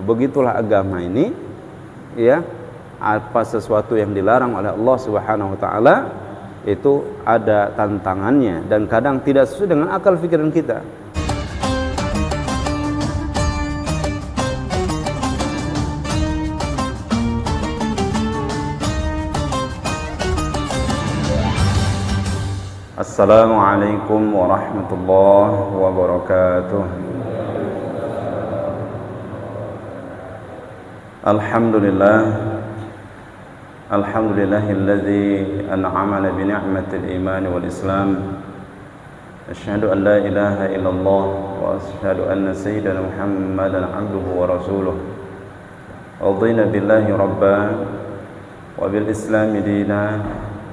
Begitulah agama ini, ya. Apa sesuatu yang dilarang oleh Allah Subhanahu wa taala itu ada tantangannya dan kadang tidak sesuai dengan akal pikiran kita. Assalamualaikum warahmatullahi wabarakatuh. Alhamdulillahilladzi an'amana bi ni'matil iman wal islam. Asyhadu an la ilaha illallah wa asyhadu anna sayyidana Muhammadan 'abduhu wa rasuluh. Radina billahi rabban wa bil islam dinan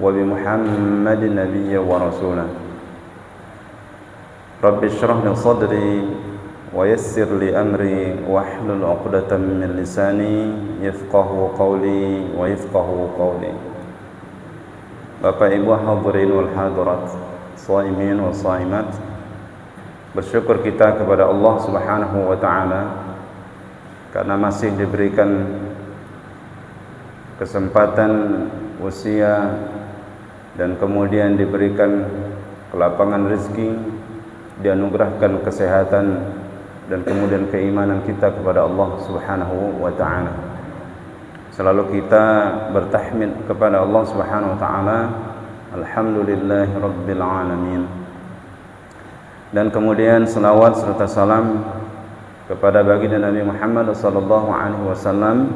wa bi Muhammadin nabiyyan wa rasulan. Rabbi shrah li sadri wa yassir li amri wahlul 'uqdatam min lisani yafqahu qawli wa yafqahu qawli. Bapak Ibu hadirin wal hadirat, shaimin wa shaimat, bersyukur kita kepada Allah Subhanahu wa taala karena masih diberikan kesempatan usia dan kemudian diberikan kelapangan rezeki, dianugerahkan kesehatan dan kemudian keimanan kita kepada Allah Subhanahu wa taala. Selalu kita bertahmid kepada Allah Subhanahu wa taala, alhamdulillahirabbil alamin. Dan kemudian selawat serta salam kepada baginda Nabi Muhammad sallallahu alaihi wasallam.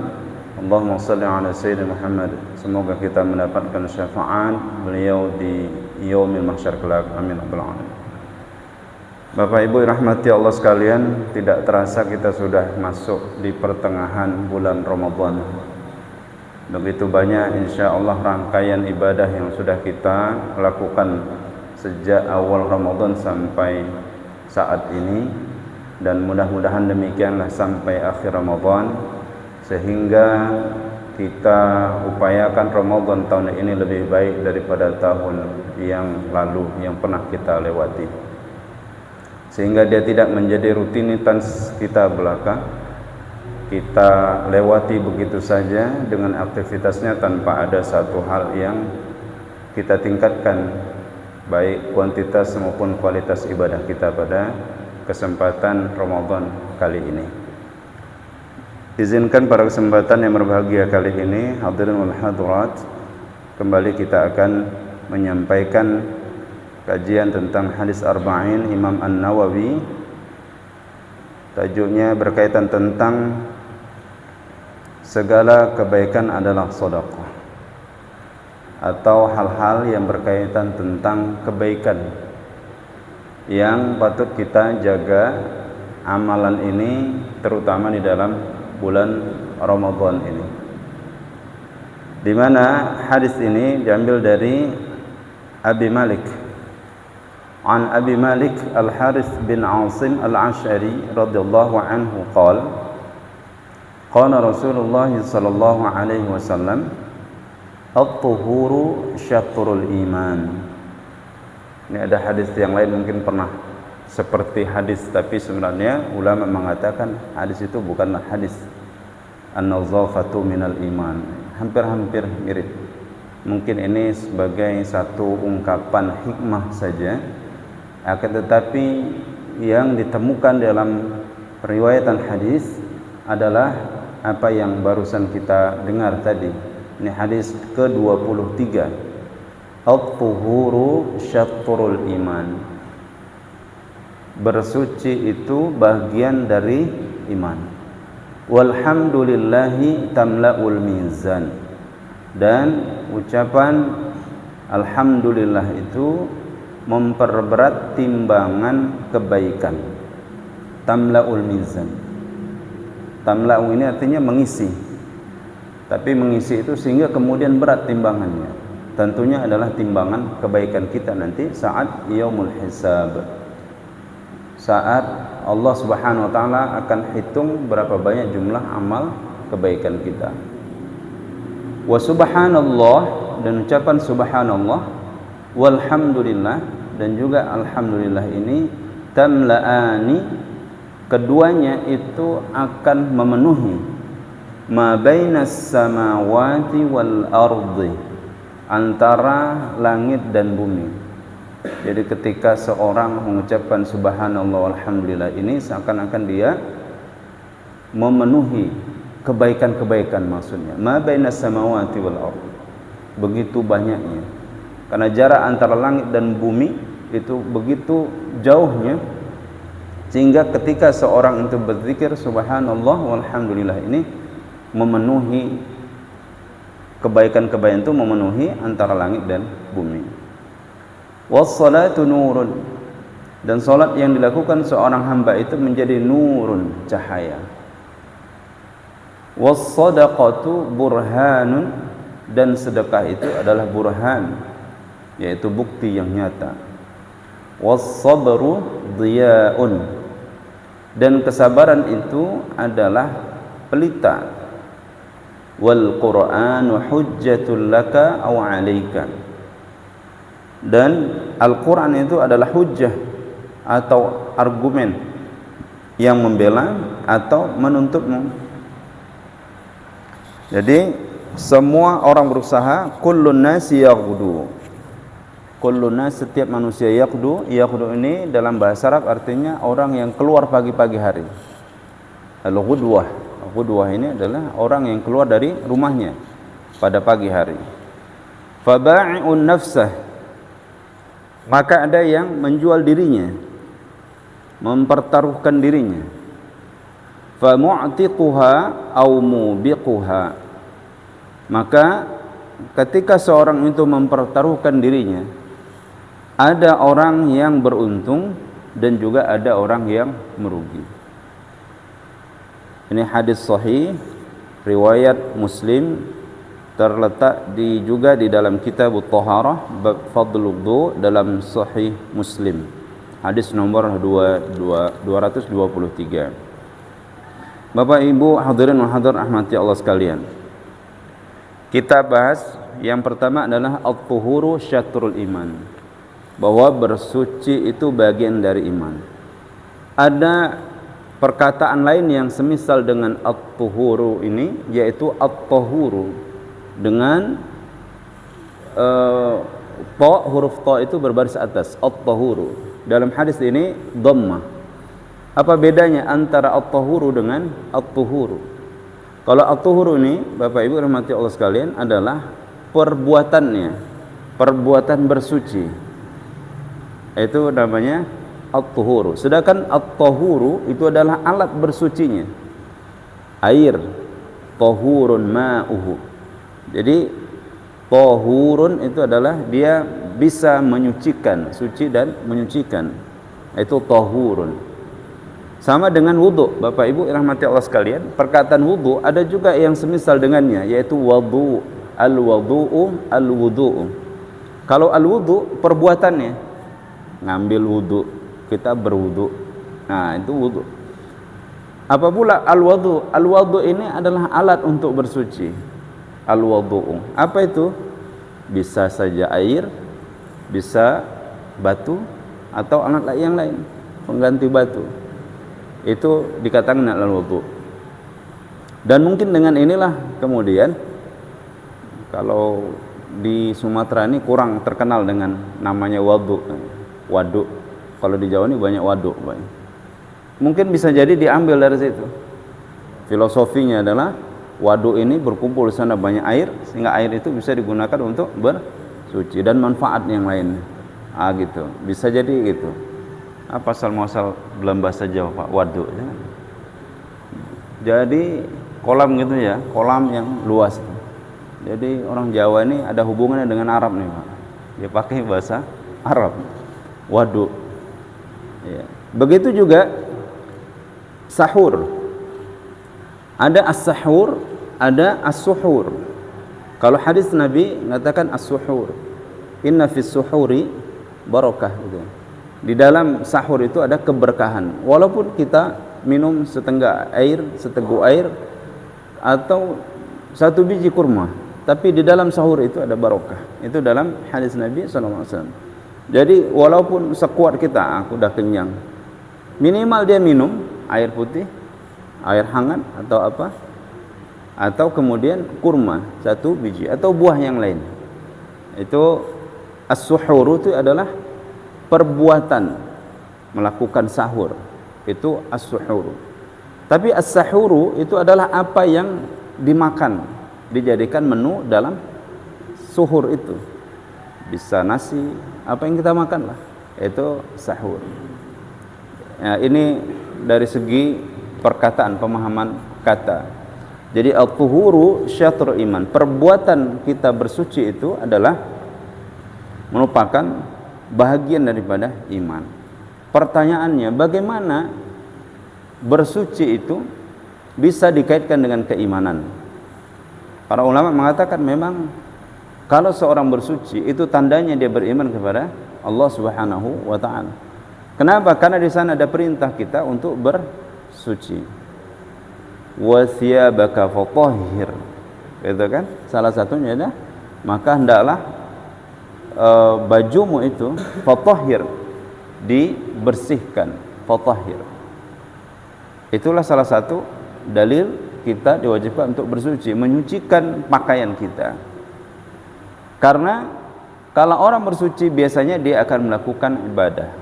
Allahumma shalli ala sayyidina Muhammad. Semoga kita mendapatkan syafaat beliau di yaumil mahsyar kelak. Amin rabbal alamin. Bapak Ibu rahmati Allah sekalian, tidak terasa kita sudah masuk di pertengahan bulan Ramadan. Begitu banyak insyaallah rangkaian ibadah yang sudah kita lakukan sejak awal Ramadan sampai saat ini, dan mudah-mudahan demikianlah sampai akhir Ramadan, sehingga kita upayakan Ramadan tahun ini lebih baik daripada tahun yang lalu yang pernah kita lewati, sehingga dia tidak menjadi rutinitas kita belaka. Kita lewati begitu saja dengan aktivitasnya tanpa ada satu hal yang kita tingkatkan, baik kuantitas maupun kualitas ibadah kita pada kesempatan Ramadan kali ini. Izinkan pada kesempatan yang berbahagia kali ini, hadirin wal hadirat, kembali kita akan menyampaikan kajian tentang hadis arba'in Imam An-Nawawi. Tajuknya berkaitan tentang segala kebaikan adalah sedekah, atau hal-hal yang berkaitan tentang kebaikan yang patut kita jaga amalan ini, terutama di dalam bulan Ramadan ini. Di mana hadis ini diambil dari Abi Malik, an Abi Malik Al-Harith bin Asim Al-Ash'ari radhiyallahu anhu qala qala Rasulullah sallallahu alaihi wasallam at-tuhuru syatrul iman. Ini ada hadis yang lain mungkin pernah seperti hadis, tapi sebenarnya ulama mengatakan hadis itu bukanlah hadis. An-nazafatu minal iman, hampir-hampir mirip. Mungkin ini sebagai satu ungkapan hikmah saja, akan tetapi yang ditemukan dalam periwayatan hadis adalah apa yang barusan kita dengar tadi. Ini hadis ke-23. At-tuhuru syatrul iman. Bersuci itu bagian dari iman. Walhamdulillahi tamla'ul mizan. Dan ucapan alhamdulillah itu memperberat timbangan kebaikan. Tamla'ul mizan. Tamla'u ini artinya mengisi. Tapi mengisi itu sehingga kemudian berat timbangannya. Tentunya adalah timbangan kebaikan kita nanti saat yaumul hisab. Saat Allah Subhanahu wa taala akan hitung berapa banyak jumlah amal kebaikan kita. Wa subhanallah, dan ucapan subhanallah, walhamdulillah, dan juga alhamdulillah ini tamla'ani keduanya itu akan memenuhi ma bainas samawati wal ardi, antara langit dan bumi. Jadi ketika seorang mengucapkan subhanallah walhamdulillah, ini seakan-akan dia memenuhi kebaikan-kebaikan, maksudnya ma bainas samawati wal ardi, begitu banyaknya, karena jarak antara langit dan bumi itu begitu jauhnya, sehingga ketika seorang itu berzikir subhanallah walhamdulillah, ini memenuhi kebaikan-kebaikan, itu memenuhi antara langit dan bumi. Wassalatu nurun, dan salat yang dilakukan seorang hamba itu menjadi nurun, cahaya. Wassadaqatu burhanun, dan sedekah itu adalah burhan, yaitu bukti yang nyata. Wassabru dhiyaun, dan kesabaran itu adalah pelita. Wal Qur'anu hujjatul laka aw 'alaika, dan Al-Qur'an itu adalah hujjah atau argumen yang membela atau menuntutmu. Jadi semua orang berusaha, kullun nasi yaghdu, kullun nas, setiap manusia, yaghdu ini dalam bahasa Arab artinya orang yang keluar pagi-pagi hari. Al-ghudwah, ghudwah ini adalah orang yang keluar dari rumahnya pada pagi hari. Faba'i'un nafsah, maka ada yang menjual dirinya, mempertaruhkan dirinya. Famu'tiquha aw mubiquha, maka ketika seorang itu mempertaruhkan dirinya, ada orang yang beruntung dan juga ada orang yang merugi. Ini hadis sahih riwayat Muslim, terletak juga di dalam kitab At-Taharah bab Fadlul Wudu dalam Sahih Muslim, hadis nomor 223. Bapak Ibu hadirin wa hadirat rahmati Allah sekalian, kita bahas yang pertama adalah at-tuhuru syatrul iman, bahwa bersuci itu bagian dari iman. Ada perkataan lain yang semisal dengan at-tuhuru ini, yaitu at-tahuru dengan ta, huruf ta itu berbaris atas, at-tahuru. Dalam hadis ini dhammah. Apa bedanya antara at-tahuru dengan at-tuhuru? Kalau at-tuhuru ini, Bapak Ibu rahmati Allah sekalian, adalah perbuatannya, perbuatan bersuci, itu namanya at-tuhuru. Sedangkan at-tahuru itu adalah alat bersucinya, air, tahurun ma'uhu. Jadi tahurun itu adalah dia bisa menyucikan, suci dan menyucikan, itu tahurun. Sama dengan wudu, Bapak Ibu rahmati Allah sekalian, perkataan wudu ada juga yang semisal dengannya, yaitu wudu, al-wudu'u, al-wudu'u. Kalau al-wudu perbuatannya, ngambil wudu, kita berwudu, nah itu wudu. Apa pula al-wudu? Al-wudu ini adalah alat untuk bersuci. Al-wudu'u, apa itu? Bisa saja air, bisa batu, atau alat yang lain pengganti batu, itu dikatakan al-wudu. Dan mungkin dengan inilah kemudian, kalau di Sumatera ini kurang terkenal dengan namanya waduk. Kalau di Jawa ini banyak waduk. Mungkin bisa jadi diambil dari situ. Filosofinya adalah waduk ini berkumpul di sana banyak air, sehingga air itu bisa digunakan untuk bersuci dan manfaat yang lain. Gitu. Bisa jadi gitu. Apa asal muasal dalam bahasa Jawa, Pak? Waduk. Jadi kolam gitu ya, kolam yang luas. Jadi orang Jawa ini ada hubungannya dengan Arab nih, Pak. Dia pakai bahasa Arab. Waduk. Ya. Begitu juga sahur. Ada as-sahur, ada as-suhur. Kalau hadis Nabi mengatakan as-suhur, inna fis suhuri barakah, gitu. Di dalam sahur itu ada keberkahan. Walaupun kita minum setengah air, seteguk air, atau satu biji kurma, tapi di dalam sahur itu ada barakah. Itu dalam hadis Nabi SAW. Jadi walaupun sekuat kita, aku udah kenyang, minimal dia minum air putih, air hangat atau apa, atau kemudian kurma 1 biji atau buah yang lain. Itu as-suhur itu adalah perbuatan melakukan sahur, itu as-suhur. Tapi as-sahuru itu adalah apa yang dimakan, dijadikan menu dalam suhur itu. Bisa nasi, apa yang kita makan lah, itu sahur. Ya, ini dari segi perkataan, pemahaman kata. Jadi al-tuhuru syatru iman. Perbuatan kita bersuci itu adalah merupakan bahagian daripada iman. Pertanyaannya, bagaimana bersuci itu bisa dikaitkan dengan keimanan? Para ulama mengatakan memang kalau seorang bersuci itu tandanya dia beriman kepada Allah Subhanahu wa taala. Kenapa? Karena di sana ada perintah kita untuk bersuci. Wa thiyabaka fatahhir. Itu kan? Salah satunya adalah maka hendaklah bajumu itu fatahhir, dibersihkan, fatahhir. Itulah salah satu dalil kita diwajibkan untuk bersuci, menyucikan pakaian kita. Karena kalau orang bersuci biasanya dia akan melakukan ibadah.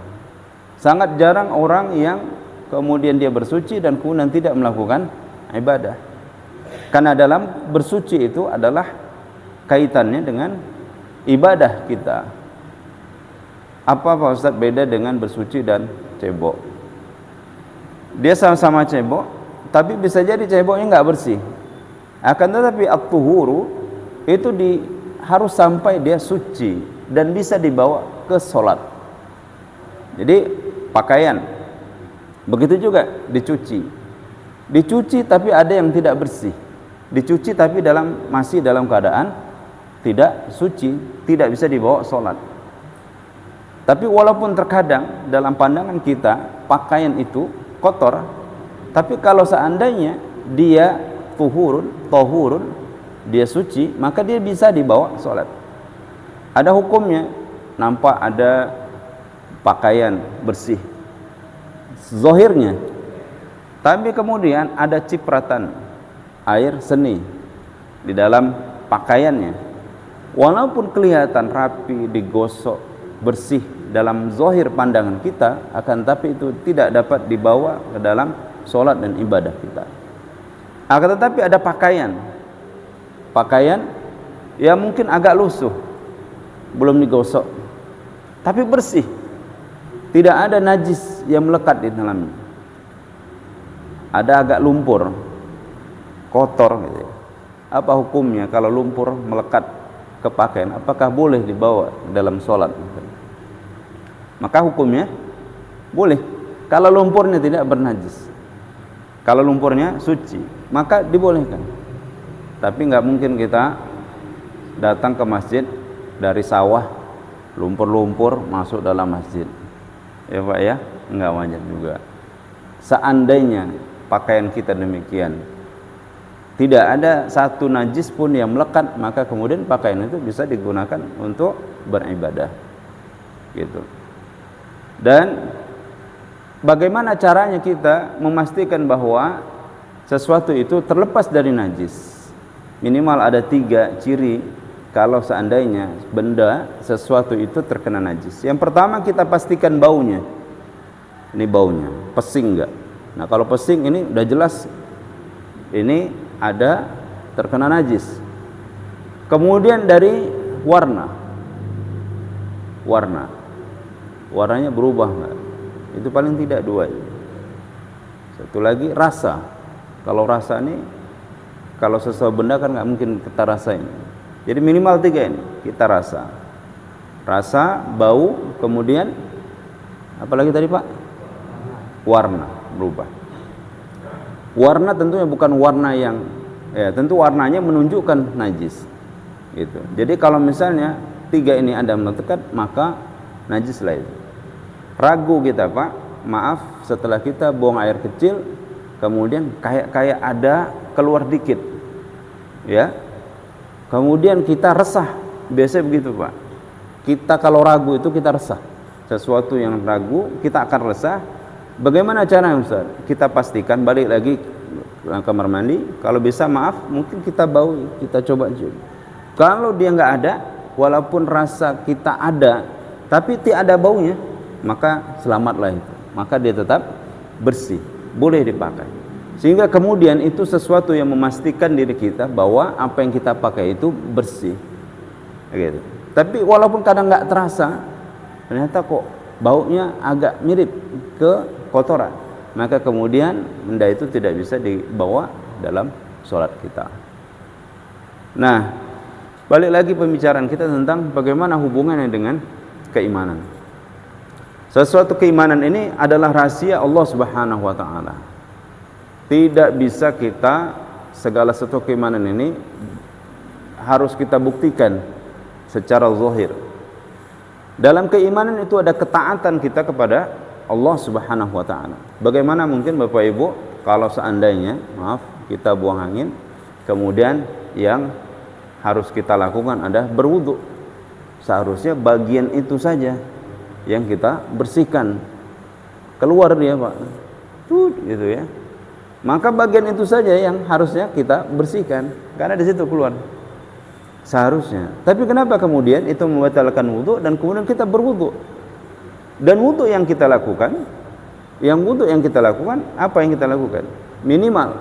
Sangat jarang orang yang kemudian dia bersuci dan kemudian tidak melakukan ibadah. Karena dalam bersuci itu adalah kaitannya dengan ibadah kita. Apa Pak Ustaz beda dengan bersuci dan cebok? Dia sama-sama cebok, tapi bisa jadi ceboknya nggak bersih. Akan tetapi at-tuhuru itu harus sampai dia suci dan bisa dibawa ke sholat. Jadi pakaian begitu juga dicuci tapi ada yang tidak bersih, dicuci tapi masih dalam keadaan tidak suci, tidak bisa dibawa sholat. Tapi walaupun terkadang dalam pandangan kita pakaian itu kotor, tapi kalau seandainya dia tohurun, dia suci, maka dia bisa dibawa sholat. Ada hukumnya, nampak ada pakaian bersih zahirnya, tapi kemudian ada cipratan air seni di dalam pakaiannya. Walaupun kelihatan rapi, digosok, bersih dalam zahir pandangan kita, akan tapi itu tidak dapat dibawa ke dalam sholat dan ibadah kita. Akan tetapi ada pakaian yang mungkin agak lusuh, belum digosok, tapi bersih, tidak ada najis yang melekat di dalamnya. Ada agak lumpur, kotor gitu. Apa hukumnya kalau lumpur melekat ke pakaian? Apakah boleh dibawa dalam sholat? Maka hukumnya boleh kalau lumpurnya tidak bernajis. Kalau lumpurnya suci, maka dibolehkan. Tapi nggak mungkin kita datang ke masjid dari sawah, lumpur-lumpur masuk dalam masjid. Ya Pak ya, nggak wajar juga. Seandainya pakaian kita demikian, tidak ada satu najis pun yang melekat, maka kemudian pakaian itu bisa digunakan untuk beribadah. Gitu. Dan bagaimana caranya kita memastikan bahwa sesuatu itu terlepas dari najis? Minimal ada 3 ciri kalau seandainya benda sesuatu itu terkena najis. Yang pertama, kita pastikan baunya. Ini baunya, pesing enggak? Nah, kalau pesing ini udah jelas ini ada terkena najis. Kemudian dari warnanya berubah enggak? Itu paling tidak 2. Satu lagi rasa. Kalau rasa ini, kalau sesuatu benda kan nggak mungkin kita rasain. Jadi minimal 3 ini kita rasa, bau, kemudian apalagi tadi Pak? Warna berubah. Warna tentunya bukan warna yang, tentu warnanya menunjukkan najis. Gitu. Jadi kalau misalnya 3 ini ada melekat, maka najis lah itu. Ragu kita Pak, maaf, setelah kita buang air kecil, kemudian kayak ada keluar dikit, ya. Kemudian kita resah, biasanya begitu Pak. Kita kalau ragu itu kita resah, sesuatu yang ragu kita akan resah. Bagaimana cara Ustaz? Kita pastikan balik lagi ke kamar mandi, kalau bisa maaf mungkin kita bau, kita coba cium. Kalau dia nggak ada, walaupun rasa kita ada tapi tidak ada baunya, maka selamatlah itu. Maka dia tetap bersih, boleh dipakai. Sehingga kemudian itu sesuatu yang memastikan diri kita bahwa apa yang kita pakai itu bersih. Gitu. Tapi walaupun kadang nggak terasa, ternyata kok baunya agak mirip ke kotoran, maka kemudian benda itu tidak bisa dibawa dalam sholat kita. Nah, balik lagi pembicaraan kita tentang bagaimana hubungannya dengan keimanan. Sesuatu keimanan ini adalah rahasia Allah Subhanahu wa taala. Tidak bisa kita segala sesuatu keimanan ini harus kita buktikan secara zahir. Dalam keimanan itu ada ketaatan kita kepada Allah Subhanahu wa taala. Bagaimana mungkin Bapak Ibu kalau seandainya, maaf, kita buang angin, kemudian yang harus kita lakukan adalah berwudu. Seharusnya bagian itu saja yang kita bersihkan. Keluar dia, Pak. Gitu ya. Maka bagian itu saja yang harusnya kita bersihkan karena di situ keluar. Seharusnya. Tapi kenapa kemudian itu membatalkan wudu dan kemudian kita berwudu? Dan wudu yang kita lakukan, apa yang kita lakukan? Minimal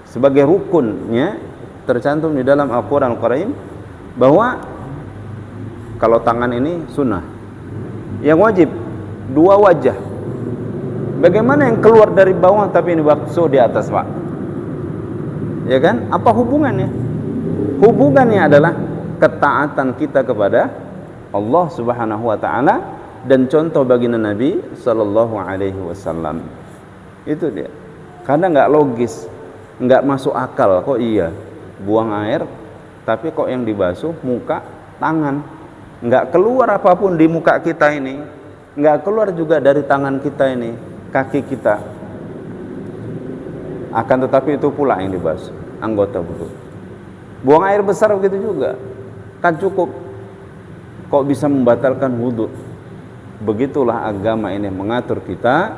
sebagai rukunnya tercantum di dalam Al-Qur'an Al-Karim bahwa kalau tangan ini sunnah. Yang wajib 2 wajah. Bagaimana yang keluar dari bawah tapi ini bakso di atas, Pak? Ya kan? Apa hubungannya? Hubungannya adalah ketaatan kita kepada Allah Subhanahu wa taala dan contoh baginda Nabi sallallahu alaihi wasallam. Itu dia. Karena enggak logis, enggak masuk akal. Kok iya buang air tapi kok yang dibasuh muka, tangan. Enggak keluar apapun di muka kita ini. Enggak keluar juga dari tangan kita ini, kaki kita. Akan tetapi itu pula yang dibasuh, anggota wudu. Buang air besar begitu juga, kan cukup. Kok bisa membatalkan wudu? Begitulah agama ini mengatur kita.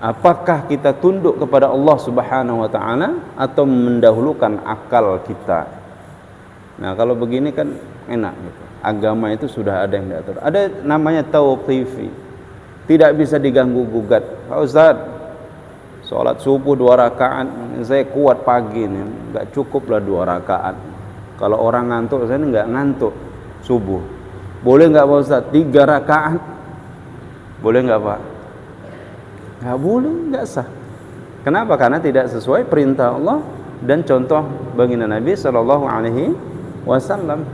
Apakah kita tunduk kepada Allah Subhanahu wa taala atau mendahulukan akal kita? Nah, kalau begini kan enak gitu. Agama itu sudah ada yang diatur. Ada namanya tauqifi. Tidak bisa diganggu gugat. Pak Ustaz, sholat subuh 2 rakaat, saya kuat pagi nih, enggak cukuplah 2 rakaat. Kalau orang ngantuk, saya enggak ngantuk subuh. Boleh enggak Pak Ustaz 3 rakaat? Boleh enggak Pak? Enggak boleh, enggak sah. Kenapa? Karena tidak sesuai perintah Allah dan contoh baginda Nabi sallallahu alaihi wasallam.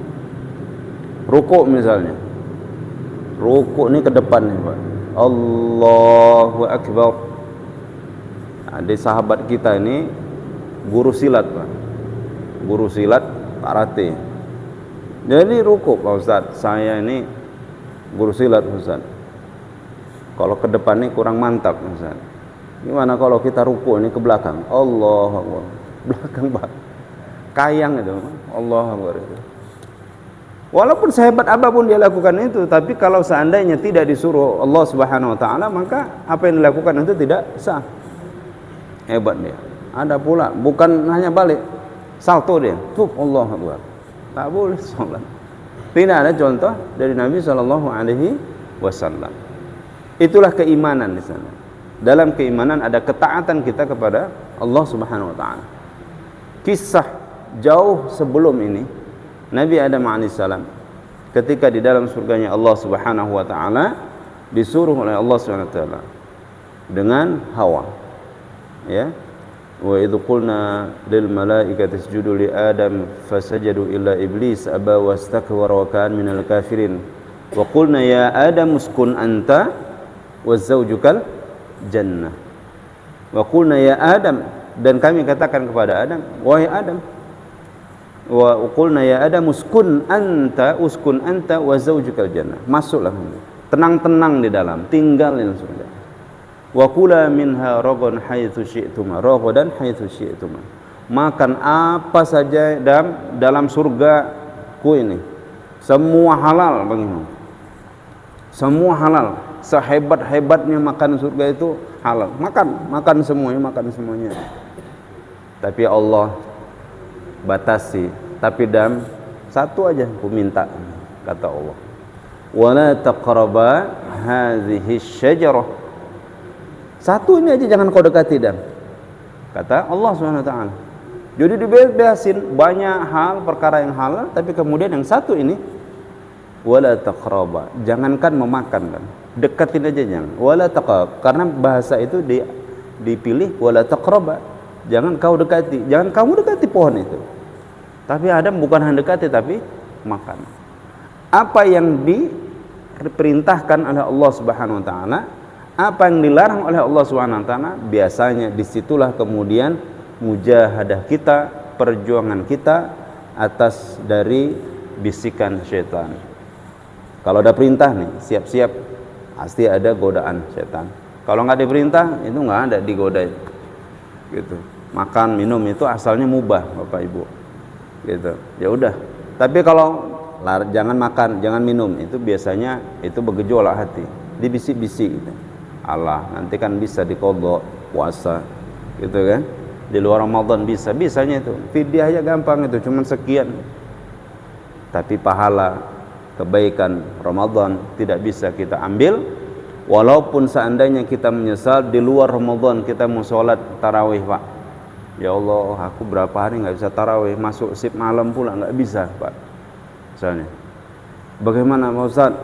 Rukuk misalnya. Rukuk ini ke depan nih, Pak. Allahu akbar. Ada sahabat kita ini guru silat, Pak. Guru silat karate. Jadi rukuk, Pak Ustaz. Saya ini guru silat, Ustaz. Kalau ke depan ini kurang mantap, Ustaz. Gimana kalau kita rukuk ini ke belakang? Allahu akbar. Belakang, Pak. Kayang itu. Allahu akbar itu. Walaupun sehebat apapun dia lakukan itu, tapi kalau seandainya tidak disuruh Allah Subhanahu wa taala, maka apa yang dilakukan itu tidak sah. Hebat dia. Ada pula bukan hanya balik, salto dia. Tuh Allahu akbar. Tak boleh salat. Tidak ada contoh dari Nabi sallallahu alaihi wasallam. Itulah keimanan di sana. Dalam keimanan ada ketaatan kita kepada Allah Subhanahu wa taala. Kisah jauh sebelum ini Nabi Adam alaihissalam ketika di dalam surganya Allah Subhanahu wa taala disuruh oleh Allah Subhanahu wa taala dengan Hawa, ya, wa idh qulna lil malaikati isjudu li Adam fasajadu illa iblis aba wastakbara wa kana minal kafirin wa qulna ya Adam uskun anta wa zawjukal jannah wa qulna ya Adam, dan kami katakan kepada Adam, wahai Adam, wa qulna ya Adam uskun anta wa zawjukal jannah, masuklah, tenang-tenang di dalam, tinggal di surga. Wa kula minha ragadan haitsu syi'tuma, ragadan haitsu syi'tuma, makan apa saja dalam surga ku ini, semua halal bagimu, semua halal sehebat-hebatnya makan surga itu halal. Makan semuanya. Tapi Allah batasi. Tapi satu aja aku minta, kata Allah. Wala taqraba hadhihi syajarah. Satu ini aja jangan kau dekati, kata Allah Subhanahu wa taala. Jadi dibebasin banyak hal perkara yang halal, tapi kemudian yang satu ini wala taqraba, jangankan memakan, deketin aja jangan. Wala taqrab, karena bahasa itu dipilih wala taqraba, jangan kau dekati, jangan kamu dekati pohon itu. Tapi Adam bukan hanya dekati tapi makan. Apa yang diperintahkan oleh Allah Subhanahu wa taala, apa yang dilarang oleh Allah Subhanahu wa taala, biasanya disitulah kemudian mujahadah kita, perjuangan kita atas dari bisikan syaitan. Kalau ada perintah nih, siap-siap pasti ada godaan syaitan. Kalau nggak diperintah, itu nggak ada digodain. Gitu. Makan, minum itu asalnya mubah, Bapak Ibu. Gitu. Ya udah. Tapi kalau jangan makan, jangan minum, itu biasanya itu bergejolak hati, dibisik-bisik gitu. Allah, nanti kan bisa diqadha puasa, gitu kan? Di luar Ramadan bisanya itu. Fidyah aja gampang itu, cuma sekian. Tapi pahala kebaikan Ramadan tidak bisa kita ambil. Walaupun seandainya kita menyesal di luar Ramadan kita mau sholat tarawih, Pak. Ya Allah, aku berapa hari nggak bisa tarawih, masuk sip malam pula nggak bisa, Pak. Misalnya, bagaimana Pak Ustaz?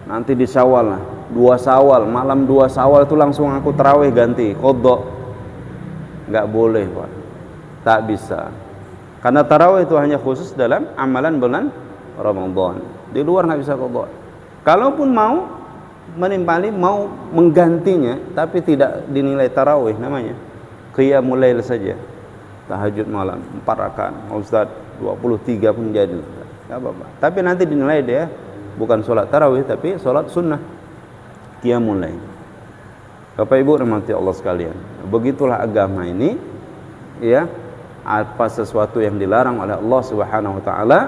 Nanti di Syawal lah, 2 Syawal, malam 2 Syawal itu langsung aku tarawih ganti, qadha. Nggak boleh, Pak. Tak bisa. Karena tarawih itu hanya khusus dalam amalan bulan Ramadan. Di luar nggak bisa qadha. Kalaupun mau menimpali, mau menggantinya, tapi tidak dinilai tarawih namanya. Qiyamul lail saja. Tahajud malam 4 rakaat. Ustaz, 23 pun jadi. Enggak apa-apa. Tapi nanti dinilai dia bukan sholat tarawih tapi sholat sunnah. Qiyamul lail. Bapak Ibu rahmati Allah sekalian, begitulah agama ini, ya. Apa sesuatu yang dilarang oleh Allah Subhanahu wa taala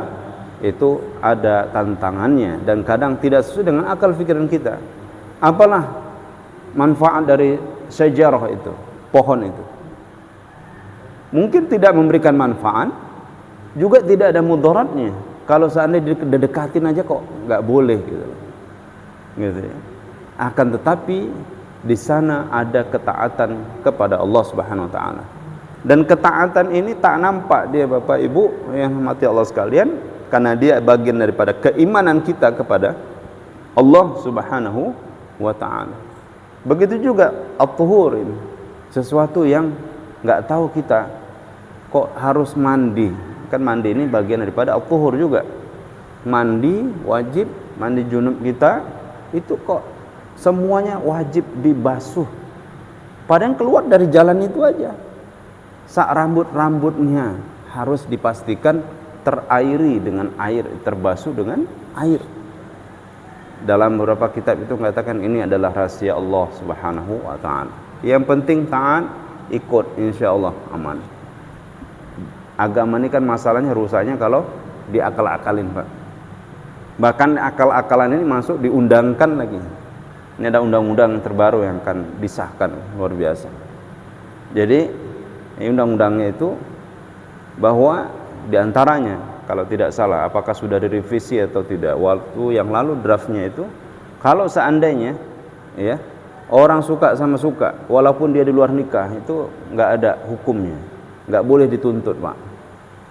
itu ada tantangannya dan kadang tidak sesuai dengan akal pikiran kita. Apalah manfaat dari syajarah itu, pohon itu? Mungkin tidak memberikan manfaat, juga tidak ada mudaratnya. Kalau seandainya didekatin aja kok nggak boleh gitu. Gitu ya. Akan tetapi di sana ada ketaatan kepada Allah Subhanahu wa taala. Dan ketaatan ini tak nampak dia Bapak Ibu yang mati Allah sekalian, karena dia bagian daripada keimanan kita kepada Allah Subhanahu wa taala. Begitu juga at-tuhur ini, sesuatu yang enggak tahu kita kok harus mandi. Kan mandi ini bagian daripada at-tuhur juga. Mandi wajib, mandi junub kita itu kok semuanya wajib dibasuh. Padahal keluar dari jalan itu aja, sak rambut-rambutnya harus dipastikan terairi dengan air, terbasuh dengan air. Dalam beberapa kitab itu mengatakan ini adalah rahasia Allah Subhanahu wa taala. Yang penting taat, ikut, insyaallah aman. Agama ini kan masalahnya rusaknya kalau diakal-akalin, Pak. Bahkan akal-akalan ini masuk diundangkan lagi. Ini ada undang-undang terbaru yang akan disahkan, luar biasa. Jadi ini undang-undangnya itu bahwa diantaranya kalau tidak salah, apakah sudah direvisi atau tidak, waktu yang lalu draftnya itu, kalau seandainya ya orang suka sama suka walaupun dia di luar nikah itu nggak ada hukumnya, nggak boleh dituntut, Pak.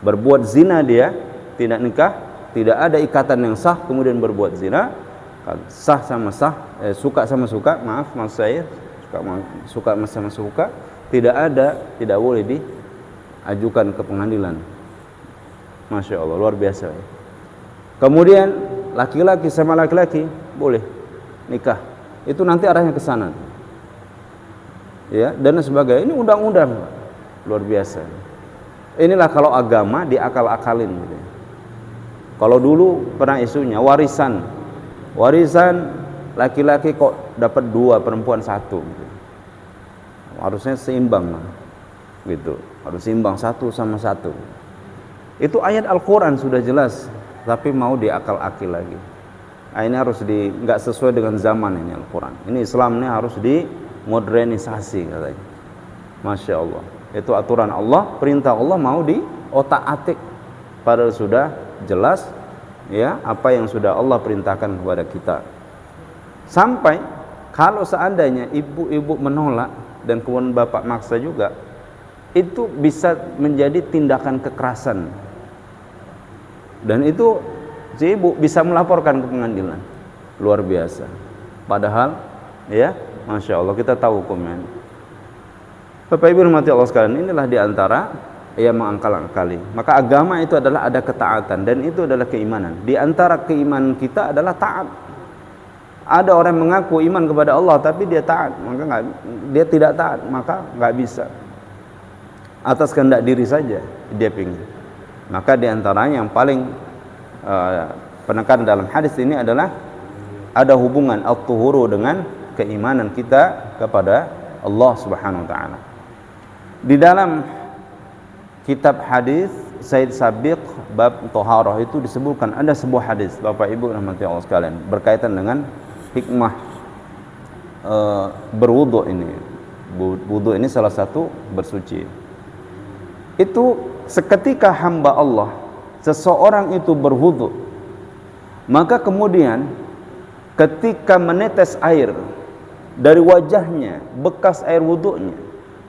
Berbuat zina dia tidak nikah, tidak ada ikatan yang sah, kemudian berbuat zina, sah sama sah, suka sama suka, maaf maksud saya suka sama suka, tidak boleh diajukan ke pengadilan. Masya Allah, luar biasa. Kemudian laki-laki sama laki-laki boleh nikah, itu nanti arahnya ke sana, ya, dan sebagainya. Ini undang-undang, luar biasa. Inilah kalau agama diakal-akalin gitu. Kalau dulu pernah isunya warisan laki-laki kok dapat 2, perempuan 1 gitu. Harusnya seimbang lah, gitu. Harus seimbang 1 sama 1. Itu ayat Al-Quran sudah jelas, tapi mau diakal-akil lagi. Ini harus nggak sesuai dengan zaman ini Al-Quran. Ini Islam ini harus dimodernisasi katanya. Masya Allah. Itu aturan Allah, perintah Allah mau di otak-atik. Padahal sudah jelas ya apa yang sudah Allah perintahkan kepada kita. Sampai kalau seandainya ibu-ibu menolak dan kemudian bapak maksa juga, itu bisa menjadi tindakan kekerasan. Dan itu si ibu bisa melaporkan ke pengadilan. Luar biasa. Padahal ya, Masya Allah, kita tahu hukumnya. Bapak Ibu rahmati Allah sekalian, inilah diantara yang mengakal-akali. Maka agama itu adalah ada ketaatan, dan itu adalah keimanan. Di antara keimanan kita adalah taat. Ada orang mengaku iman kepada Allah tapi dia taat, maka dia tidak taat, maka nggak bisa. Atas kehendak diri saja dia pingin. Maka di antaranya yang paling penekanan dalam hadis ini adalah ada hubungan at-tuhuru dengan keimanan kita kepada Allah Subhanahu wa taala. Di dalam kitab hadis Said Sabiq bab Thaharah itu disebutkan ada sebuah hadis, Bapak Ibu rahmati Allah sekalian, berkaitan dengan hikmah berwudu ini. Wudu ini salah satu bersuci. Itu seketika hamba Allah, seseorang itu berwudu, maka kemudian ketika menetes air dari wajahnya, bekas air wudunya,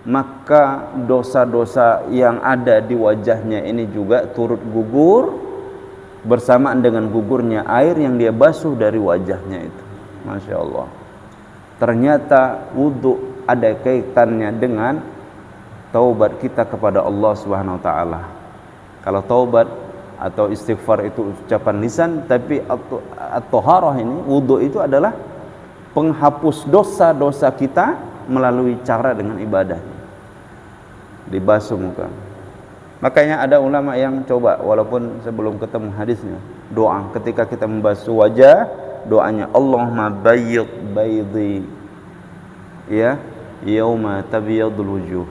maka dosa-dosa yang ada di wajahnya ini juga turut gugur bersamaan dengan gugurnya air yang dia basuh dari wajahnya itu. Masya Allah. Ternyata wudu ada kaitannya dengan taubat kita kepada Allah Subhanahu wa taala. Kalau taubat atau istighfar itu ucapan lisan, tapi at-thaharah ini, wudu itu adalah penghapus dosa-dosa kita melalui cara dengan ibadah, dibasuh muka. Makanya ada ulama yang coba, walaupun sebelum ketemu hadisnya, doa ketika kita membasuh wajah, doanya Allahumma bayyid baydi ya yauma tabyadul wujuh.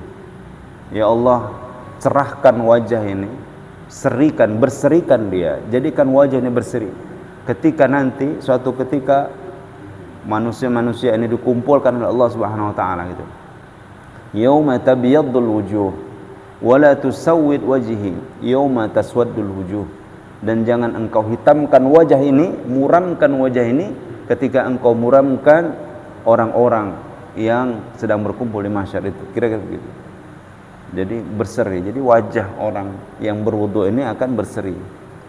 Ya Allah, cerahkan wajah ini, berserikan dia, jadikan wajah ini berseri. Ketika nanti suatu ketika manusia-manusia ini dikumpulkan oleh Allah Subhanahu wa taala gitu. Yauma tabyadul wujuh wa la tusawwid wajhi yauma taswaddul wujuh. Dan jangan engkau hitamkan wajah ini, muramkan wajah ini ketika engkau muramkan orang-orang yang sedang berkumpul di mahsyar itu. Kira-kira begitu. Jadi berseri. Jadi wajah orang yang berwudu ini akan berseri.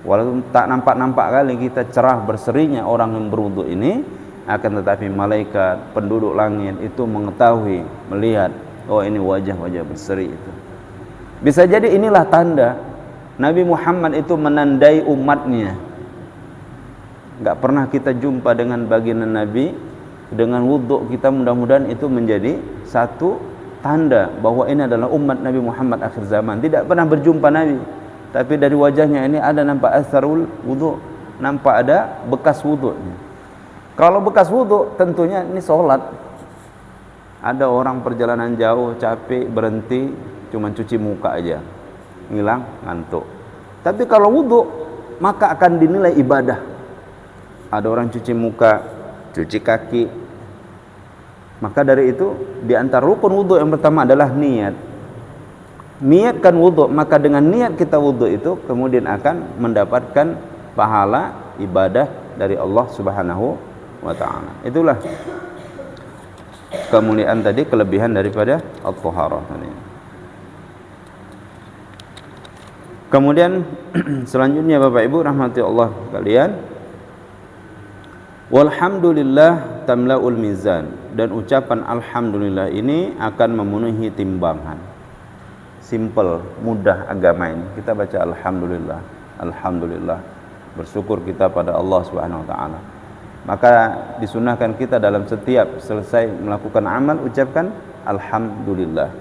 Walaupun tak nampak-nampak kali kita cerah berserinya orang yang berwudu ini, akan tetapi malaikat penduduk langit itu mengetahui, melihat, oh ini wajah-wajah berseri itu. Bisa jadi inilah tanda Nabi Muhammad itu menandai umatnya. Enggak pernah kita jumpa dengan baginda Nabi dengan wudu kita, mudah-mudahan itu menjadi satu tanda bahwa ini adalah umat Nabi Muhammad akhir zaman. Tidak pernah berjumpa Nabi, tapi dari wajahnya ini ada nampak asarul wudu, nampak ada bekas wudunya. Kalau bekas wudu tentunya ini sholat. Ada orang perjalanan jauh capek berhenti cuma cuci muka aja, ngilang ngantuk. Tapi kalau wudu maka akan dinilai ibadah. Ada orang cuci muka, cuci kaki. Maka dari itu di antara rukun wudu yang pertama adalah niat. Niatkan wudu, maka dengan niat kita wudu itu kemudian akan mendapatkan pahala ibadah dari Allah Subhanahu wa taala. Itulah kemuliaan tadi, kelebihan daripada at-thaharah tadi. Kemudian selanjutnya Bapak Ibu rahmati Allah kalian, walhamdulillah tamlaul mizan, dan ucapan alhamdulillah ini akan memenuhi timbangan. Simple, mudah agama ini. Kita baca alhamdulillah, alhamdulillah, bersyukur kita pada Allah Subhanahu wa taala. Maka disunahkan kita dalam setiap selesai melakukan amal ucapkan alhamdulillah.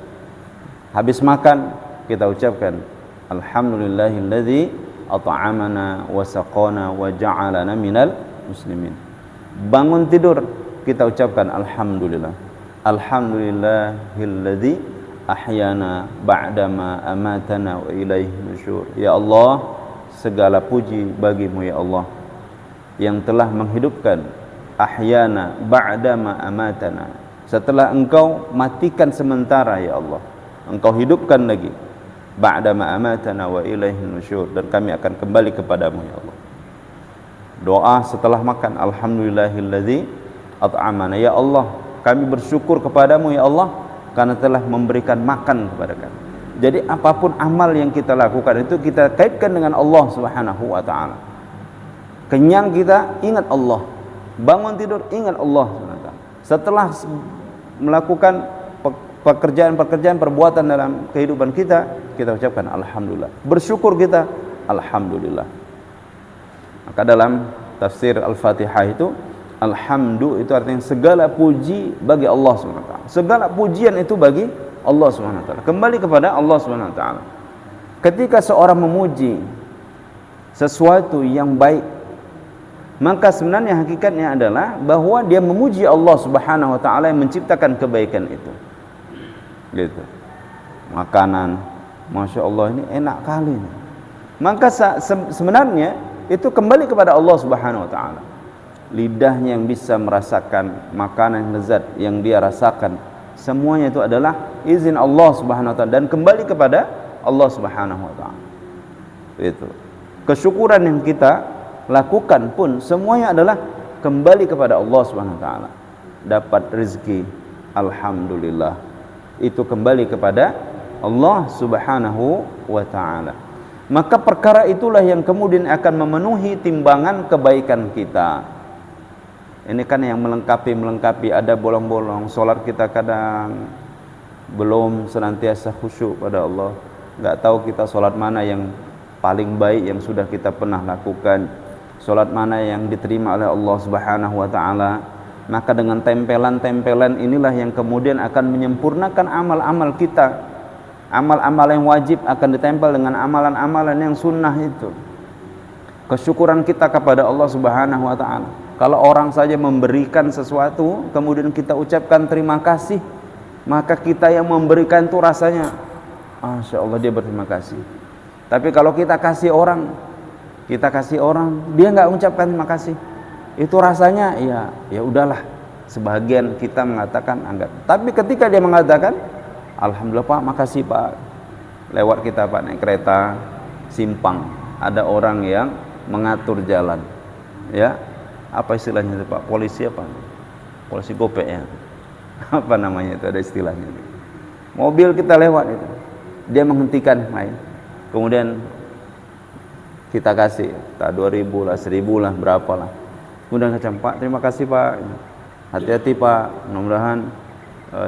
Habis makan kita ucapkan alhamdulillahilladzi at'amana wa saqana wa ja'alana minal muslimin. Bangun tidur kita ucapkan alhamdulillah. Alhamdulillahilladzi ahyana ba'dama amatana wa ilaihi nusyur. Ya Allah, segala puji bagimu ya Allah yang telah menghidupkan, ahyana ba'dama amatana, setelah engkau matikan sementara ya Allah, engkau hidupkan lagi, ba'dama amatana wa ilaihin nusyur, dan kami akan kembali kepadamu ya Allah. Doa setelah makan, alhamdulillahilladzi at'amana, ya Allah kami bersyukur kepadamu ya Allah karena telah memberikan makan kepada kami. Jadi apapun amal yang kita lakukan itu kita kaitkan dengan Allah Subhanahu wa taala. Kenyang kita ingat Allah, bangun tidur ingat Allah Subhanahu wa taala. Setelah melakukan pekerjaan-pekerjaan, perbuatan dalam kehidupan kita, kita ucapkan alhamdulillah. Bersyukur kita, alhamdulillah. Maka dalam tafsir Al-Fatihah itu, alhamdu itu artinya segala puji bagi Allah Subhanahu wa taala. Segala pujian itu bagi Allah Subhanahu wa taala. Kembali kepada Allah Subhanahu wa taala. Ketika seorang memuji sesuatu yang baik, maka sebenarnya hakikatnya adalah bahwa dia memuji Allah Subhanahu wa taala yang menciptakan kebaikan itu. Gitu. Makanan, Masya Allah ini enak kali ini. Maka sebenarnya itu kembali kepada Allah Subhanahu wa taala. Lidahnya yang bisa merasakan makanan yang lezat yang dia rasakan, semuanya itu adalah izin Allah Subhanahu wa taala dan kembali kepada Allah Subhanahu wa taala. Itu. Kesyukuran yang kita lakukan pun semuanya adalah kembali kepada Allah Subhanahu wa taala. Dapat rezeki, alhamdulillah. Itu kembali kepada Allah Subhanahu wa taala. Maka perkara itulah yang kemudian akan memenuhi timbangan kebaikan kita. Ini kan yang melengkapi, ada bolong-bolong. Solat kita kadang belum senantiasa khusyuk pada Allah. Enggak tahu kita solat mana yang paling baik yang sudah kita pernah lakukan. Solat mana yang diterima oleh Allah Subhanahu wa taala. Maka dengan tempelan-tempelan inilah yang kemudian akan menyempurnakan amal-amal kita. Amal-amal yang wajib akan ditempel dengan amalan-amalan yang sunnah itu. Kesyukuran kita kepada Allah Subhanahu wa taala. Kalau orang saja memberikan sesuatu, kemudian kita ucapkan terima kasih, maka kita yang memberikan itu rasanya, Masya Allah dia berterima kasih. Tapi kalau kita kasih orang, dia nggak ucapkan terima kasih, itu rasanya ya udahlah. Sebagian kita mengatakan anggap. Tapi ketika dia mengatakan, alhamdulillah Pak, makasih Pak. Lewat kita Pak naik kereta, simpang, ada orang yang mengatur jalan, ya. Apa istilahnya itu Pak? Polisi apa? Polisi gopek ya. Apa namanya itu, ada istilahnya. Mobil kita lewat itu, dia menghentikan main. Kemudian kita kasih, tak 2.000 lah, 1.000 lah, berapa lah. Kemudian kata Pak, terima kasih Pak. Hati-hati Pak, mudah-mudahan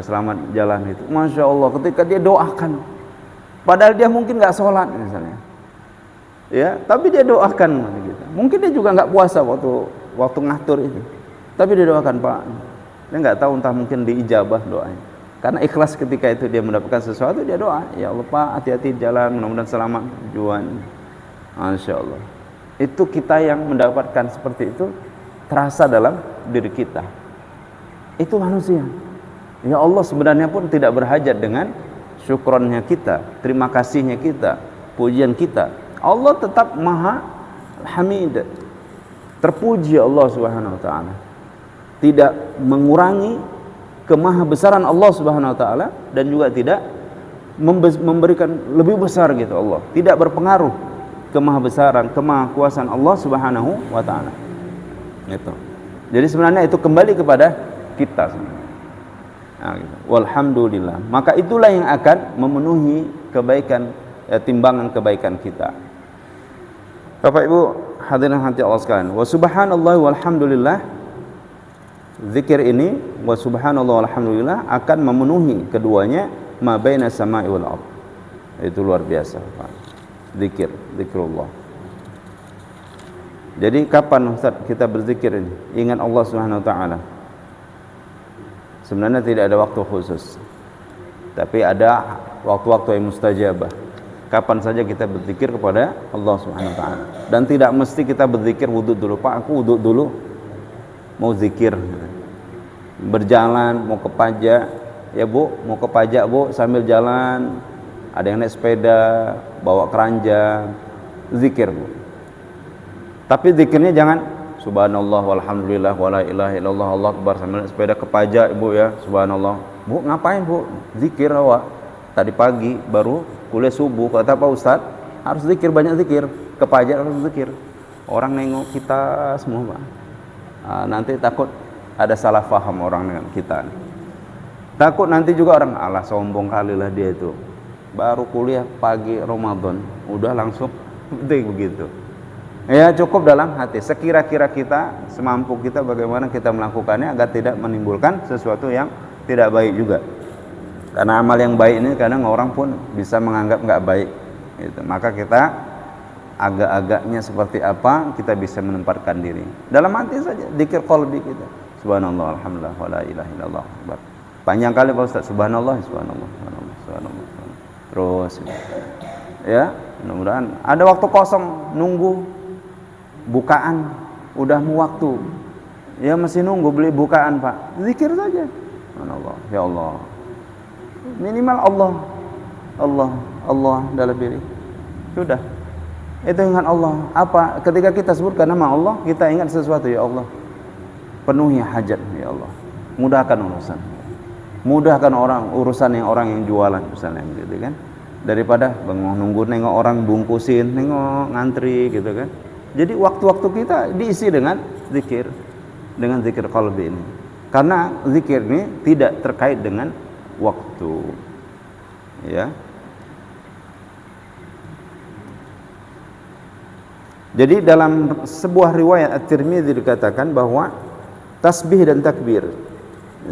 selamat jalan itu. Masya Allah, ketika dia doakan, padahal dia mungkin nggak sholat misalnya, ya, tapi dia doakan gitu. Mungkin dia juga nggak puasa waktu ngatur itu, tapi dia doakan Pak. Dia nggak tahu, entah mungkin diijabah doanya, karena ikhlas ketika itu dia mendapatkan sesuatu, dia doa, ya Allah Pak, hati-hati jalan, mudah-mudahan selamat tujuan. Masya Allah, itu kita yang mendapatkan seperti itu terasa dalam diri kita. Itu manusia. Ya Allah sebenarnya pun tidak berhajat dengan syukronnya kita, terima kasihnya kita, pujian kita. Allah tetap Maha Hamid, terpuji Allah Subhanahu wa taala. Tidak mengurangi kemahabesaran Allah Subhanahu wa taala dan juga tidak memberikan lebih besar gitu Allah. Tidak berpengaruh kemahabesaran, kemahakuasaan Allah Subhanahu wa taala. Gitu. Jadi sebenarnya itu kembali kepada kita. Nah, gitu. Walhamdulillah. Maka itulah yang akan memenuhi kebaikan, timbangan kebaikan kita. Bapak Ibu hadirin hati Allah sekalian. Wa subhanallah walhamdulillah. Zikir ini wa subhanallah walhamdulillah akan memenuhi keduanya ma baina sama'i wal ardh. Itu luar biasa, Pak. Zikrullah. Jadi kapan Ustaz kita berzikir ini? Ingat Allah Subhanahu wa taala. Sebenarnya tidak ada waktu khusus, tapi ada waktu-waktu yang mustajabah. Kapan saja kita berzikir kepada Allah Subhanahu wa taala. Dan tidak mesti kita berzikir wudhu dulu. Pak, aku wudhu dulu mau zikir. Berjalan mau ke pajak, ya Bu, mau ke pajak Bu, sambil jalan ada yang naik sepeda, bawa keranjang, zikir Bu. Tapi zikirnya jangan subhanallah walhamdulillah wala ilaha illallah Allah akbar sambil sepeda ke pajak ibu ya, subhanallah. Bu ngapain bu? Zikir awak. Tadi pagi baru kuliah subuh, kata Pak Ustadz harus zikir, banyak zikir, ke pajak harus zikir. Orang nengok kita semua Pak. Nanti takut ada salah faham orang dengan kita. Takut nanti juga orang, alah sombong kali lah dia itu, baru kuliah pagi Ramadan udah langsung begitu. Ya cukup dalam hati, sekira-kira kita, semampu kita bagaimana kita melakukannya agar tidak menimbulkan sesuatu yang tidak baik juga. Karena amal yang baik ini kadang orang pun bisa menganggap nggak baik gitu. Maka kita agak-agaknya seperti apa kita bisa menempatkan diri dalam hati saja, zikir qalbi kita, subhanallah alhamdulillah wala ilaha illallah akbar. Panjang kali Pak Ustaz, subhanallah subhanallah subhanallah subhanallah, terus ya. Mudah-mudahan ada waktu kosong nunggu bukaan, udah mau waktu ya masih nunggu beli bukaan Pak, zikir saja subhanallah ya Allah, minimal Allah Allah Allah dalam diri sudah, itu ingat Allah. Apa ketika kita sebutkan nama Allah kita ingat sesuatu, ya Allah penuhi hajat ya Allah, mudahkan urusan, mudahkan urusan orang yang jualan misalnya gitu kan, daripada nunggu nengok orang bungkusin, nengok ngantri gitu kan. Jadi waktu-waktu kita diisi dengan zikir qalbi ini, karena zikir ini tidak terkait dengan waktu ya. Jadi dalam sebuah riwayat At-Tirmidzi dikatakan bahwa tasbih dan takbir,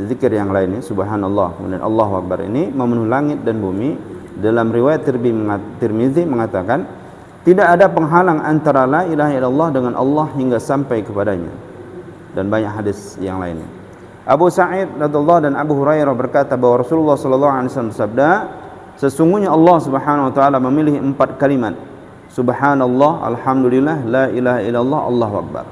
zikir yang lainnya subhanallah kemudian Allahu akbar ini memenuhi langit dan bumi. Dalam riwayat Tirmidzi mengatakan tidak ada penghalang antara la ilaha illallah dengan Allah hingga sampai kepadanya, dan banyak hadis yang lainnya. Abu Sa'id radhiyallahu dan Abu Hurairah berkata bahwa Rasulullah sallallahu alaihi wasallam bersabda, sesungguhnya Allah Subhanahu wa taala memilih 4 kalimat, subhanallah, alhamdulillah, la ilaha illallah, Allahu akbar.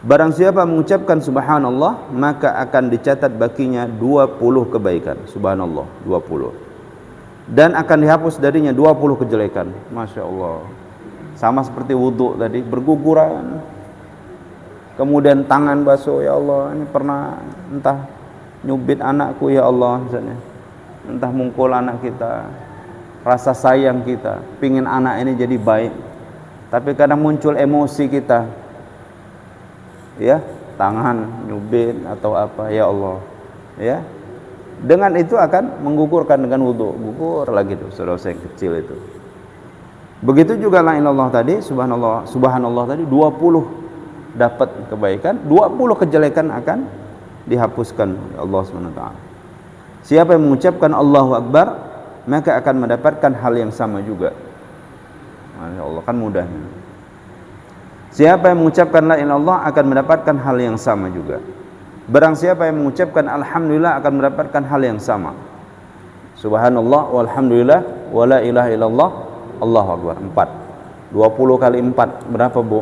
Barang siapa mengucapkan subhanallah maka akan dicatat baginya 20 kebaikan, subhanallah 20, dan akan dihapus darinya 20 kejelekan. Masya Allah. Sama seperti wudhu tadi, berguguran, kemudian tangan basuh, ya Allah ini pernah entah nyubit anakku ya Allah misalnya, entah mungkul anak kita, rasa sayang kita, pingin anak ini jadi baik, tapi kadang muncul emosi kita ya, tangan nyubit atau apa, ya Allah ya, dengan itu akan menggugurkan dengan wudhu, gugur lagi tuh dosa yang kecil itu. Begitu juga la ilallah tadi, subhanallah tadi 20 dapat kebaikan, 20 kejelekan akan dihapuskan oleh Allah SWT. Siapa yang mengucapkan Allahu Akbar maka akan mendapatkan hal yang sama juga. Masya Allah, kan mudahnya. Siapa yang mengucapkan la ilaha illallah akan mendapatkan hal yang sama juga. Barang siapa yang mengucapkan alhamdulillah akan mendapatkan hal yang sama. Subhanallah walhamdulillah wa la ilaha illallah Allahu akbar. 4. 20 kali 4 berapa, Bu?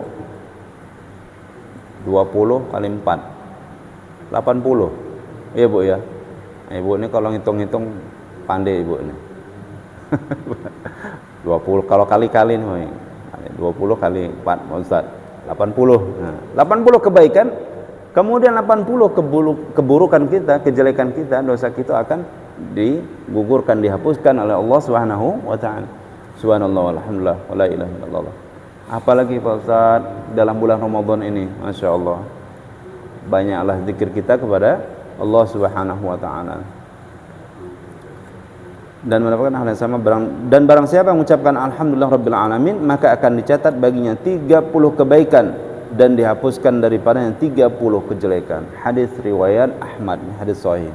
20 kali 4 80. Iya, Bu ya. Ibu ini kalau ngitung-ngitung pandai Ibu ini. 20 kalau kali-kali nih. 20 kali 4 Ustaz. 80. Nah, 80 kebaikan, kemudian 80 keburukan kita, kejelekan kita, dosa kita akan digugurkan, dihapuskan oleh Allah Subhanahu wa taala. Subhanallah walhamdulillah wala ilaha illallah. Apalagi Pak Ustaz dalam bulan Ramadan ini, Masya Allah, banyaklah zikir kita kepada Allah Subhanahu wa taala. Dan mendapatkan hal yang sama. Dan barang siapa yang mengucapkan alhamdulillah rabbil alamin maka akan dicatat baginya 30 kebaikan dan dihapuskan daripadanya 30 kejelekan. Hadis riwayat Ahmad, hadis sahih.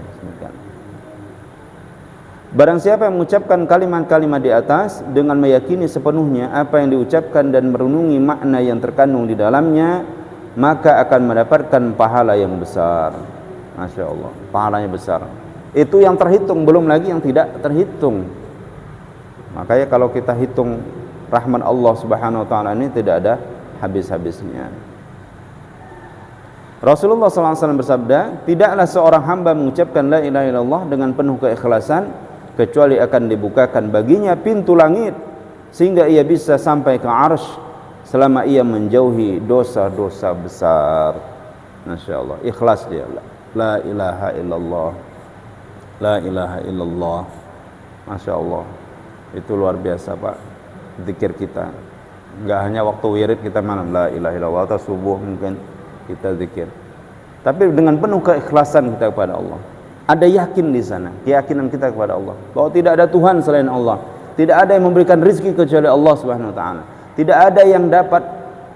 Barang siapa yang mengucapkan kalimat-kalimat di atas dengan meyakini sepenuhnya apa yang diucapkan dan merenungi makna yang terkandung di dalamnya, maka akan mendapatkan pahala yang besar. Masya Allah, pahalanya besar. Itu yang terhitung, belum lagi yang tidak terhitung. Makanya kalau kita hitung rahmat Allah Subhanahu wa taala ini tidak ada habis-habisnya. Rasulullah SAW bersabda, tidaklah seorang hamba mengucapkan la ilaha illallah dengan penuh keikhlasan kecuali akan dibukakan baginya pintu langit sehingga ia bisa sampai ke arsy selama ia menjauhi dosa-dosa besar. Masya Allah, ikhlas dia. La ilaha illallah, la ilaha illallah. Masya Allah, itu luar biasa Pak zikir kita. Enggak hanya waktu wirid kita malam la ilaha illallah, atau subuh mungkin kita zikir, tapi dengan penuh keikhlasan kita kepada Allah. Ada yakin di sana, keyakinan kita kepada Allah bahwa tidak ada Tuhan selain Allah, tidak ada yang memberikan rezeki kecuali Allah Subhanahu wa taala, tidak ada yang dapat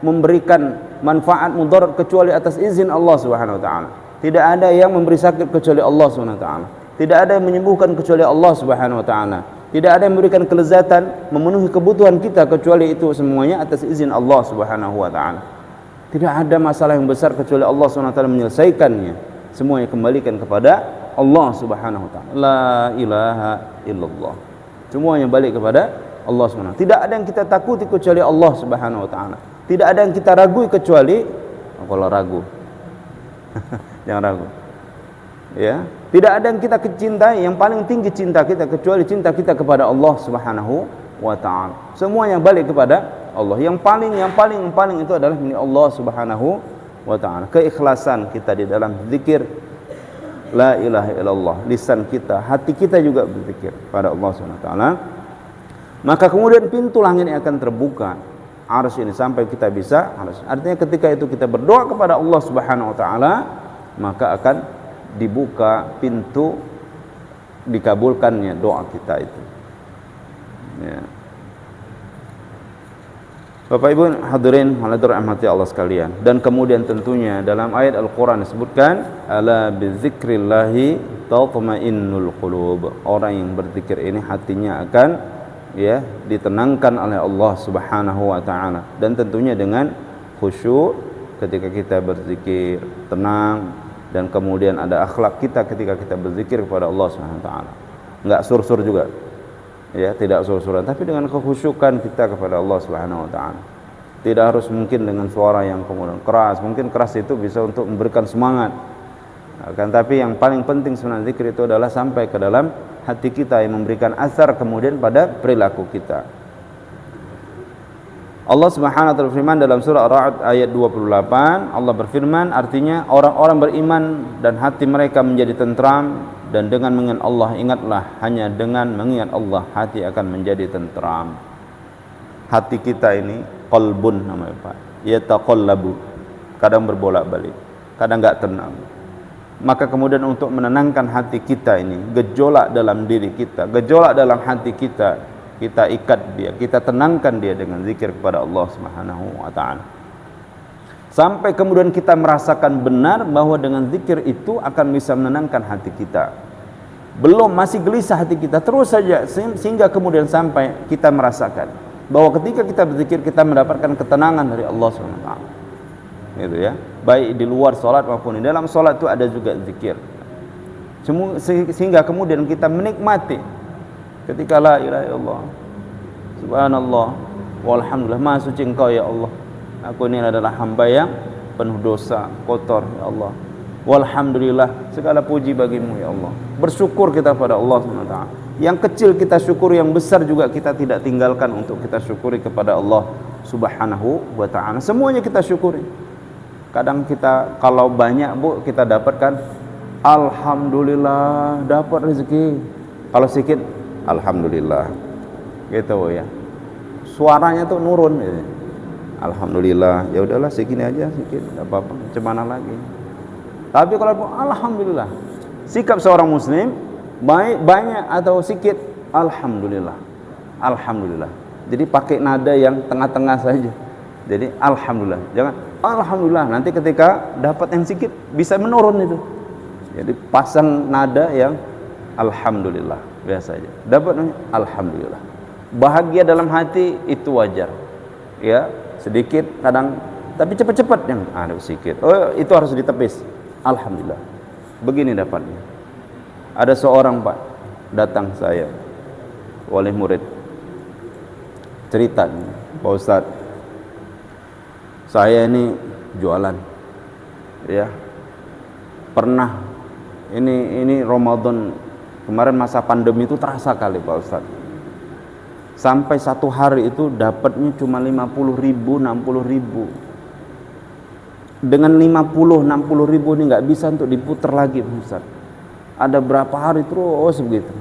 memberikan manfaat mudarat kecuali atas izin Allah Subhanahu wa taala, tidak ada yang memberi sakit kecuali Allah Subhanahu wa taala, tidak ada yang menyembuhkan kecuali Allah Subhanahu wa taala, tidak ada yang memberikan kelezatan, memenuhi kebutuhan kita kecuali itu semuanya atas izin Allah Subhanahu wa taala. Tidak ada masalah yang besar kecuali Allah Subhanahu wa taala menyelesaikannya. Semuanya kembalikan kepada Allah Subhanahu wa taala. La ilaha illallah. Semuanya balik kepada Allah Subhanahu wa taala. Tidak ada yang kita takuti kecuali Allah Subhanahu wa taala. Tidak ada yang kita ragui kecuali kalau ragu. Jangan ragu. Ya, tidak ada yang kita cintai, yang paling tinggi cinta kita kecuali cinta kita kepada Allah Subhanahu wa taala. Semua yang balik kepada Allah. Yang paling itu adalah milik Allah Subhanahu wa taala. Keikhlasan kita di dalam zikir la ilaha illallah, lisan kita, hati kita juga berzikir pada Allah Subhanahu wa taala. Maka kemudian pintu langit akan terbuka, arsy ini sampai kita bisa arsy. Artinya ketika itu kita berdoa kepada Allah Subhanahu wa taala, maka akan dibuka pintu dikabulkannya doa kita itu. Ya. Bapak Ibu hadirin rahmati Allah sekalian, dan kemudian tentunya dalam ayat Al-Qur'an disebutkan ala bizikrillahi tatma'innul qulub. Orang yang berzikir ini hatinya akan ya ditenangkan oleh Allah Subhanahu wa taala, dan tentunya dengan khusyuk ketika kita berzikir, tenang, dan kemudian ada akhlak kita ketika kita berzikir kepada Allah Subhanahu wa taala. Enggak sur-sur juga. Ya, tidak sur-suran, tapi dengan kekhusyukan kita kepada Allah Subhanahu wa taala. Tidak harus mungkin dengan suara yang kemudian keras. Mungkin keras itu bisa untuk memberikan semangat. Akan tapi yang paling penting sebenarnya zikir itu adalah sampai ke dalam hati kita, yang memberikan asar kemudian pada perilaku kita. Allah Subhanahu wa taala berfirman dalam surah Ar-Ra'd ayat 28, Allah berfirman artinya orang-orang beriman dan hati mereka menjadi tentram, dan dengan mengingat Allah, ingatlah hanya dengan mengingat Allah hati akan menjadi tentram. Hati kita ini qalbun namanya Pak, yataqallabu, kadang berbolak-balik, kadang enggak tenang. Maka kemudian untuk menenangkan hati kita ini, gejolak dalam diri kita, gejolak dalam hati kita, kita ikat dia, kita tenangkan dia dengan zikir kepada Allah Subhanahu wa taala. Sampai kemudian kita merasakan benar bahwa dengan zikir itu akan bisa menenangkan hati kita. Belum, masih gelisah hati kita, terus saja sehingga kemudian sampai kita merasakan bahwa ketika kita berzikir kita mendapatkan ketenangan dari Allah Subhanahu wa taala. Gitu ya. Baik di luar salat maupun di dalam salat itu ada juga zikir. Sehingga kemudian kita menikmati ketika la ilaha illallah, subhanallah, walhamdulillah, maha suci Engkau ya Allah, aku ini adalah hamba yang penuh dosa, kotor ya Allah, walhamdulillah, segala puji bagimu ya Allah. Bersyukur kita pada Allah SWT. Yang kecil kita syukuri, yang besar juga kita tidak tinggalkan untuk kita syukuri kepada Allah Subhanahu wa ta'ala. Semuanya kita syukuri. Kadang kita kalau banyak Bu, kita dapatkan alhamdulillah, dapat rezeki. Kalau sedikit alhamdulillah, gitu ya. Suaranya tuh nurun, gitu. Alhamdulillah, ya udahlah segini aja, sedikit, tidak apa-apa, cemana lagi. Tapi kalau alhamdulillah, sikap seorang muslim baik banyak atau sedikit, alhamdulillah, alhamdulillah. Jadi pakai nada yang tengah-tengah saja. Jadi alhamdulillah, jangan alhamdulillah. Nanti ketika dapat yang sedikit bisa menurun itu. Jadi pasang nada yang alhamdulillah. Biasa aja. Dapat alhamdulillah. Bahagia dalam hati itu wajar. Ya, sedikit kadang, tapi cepat-cepat yang ada sedikit. Oh, itu harus ditepis. Alhamdulillah. Begini dapatnya. Ada seorang Pak datang saya, wali murid. Cerita, Pak Ustaz, saya ini jualan. Ya. Pernah ini Ramadan kemarin masa pandemi itu terasa kali Pak Ustaz. sampai satu hari itu dapatnya cuma 50.000, 60.000. Dengan 50-60.000 ini nggak bisa untuk diputar lagi, Ustaz. Ada berapa hari terus begitu.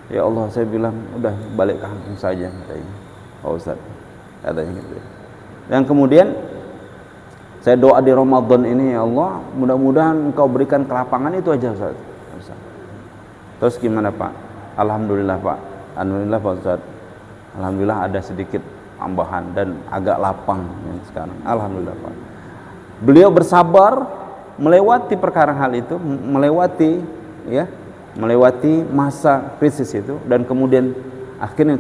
Ya Allah, saya bilang udah balik kampung saja katanya, Pak Ustaz, katanya gitu. Dan kemudian saya doa di Ramadan ini, ya Allah, mudah-mudahan Engkau berikan kelapangan, itu aja Ustaz. Terus gimana Pak? Alhamdulillah Pak. Alhamdulillah Pak Ustaz. Alhamdulillah ada sedikit tambahan dan agak lapang yang sekarang. Alhamdulillah Pak. Beliau bersabar melewati perkara hal itu, melewati masa krisis itu, dan kemudian akhirnya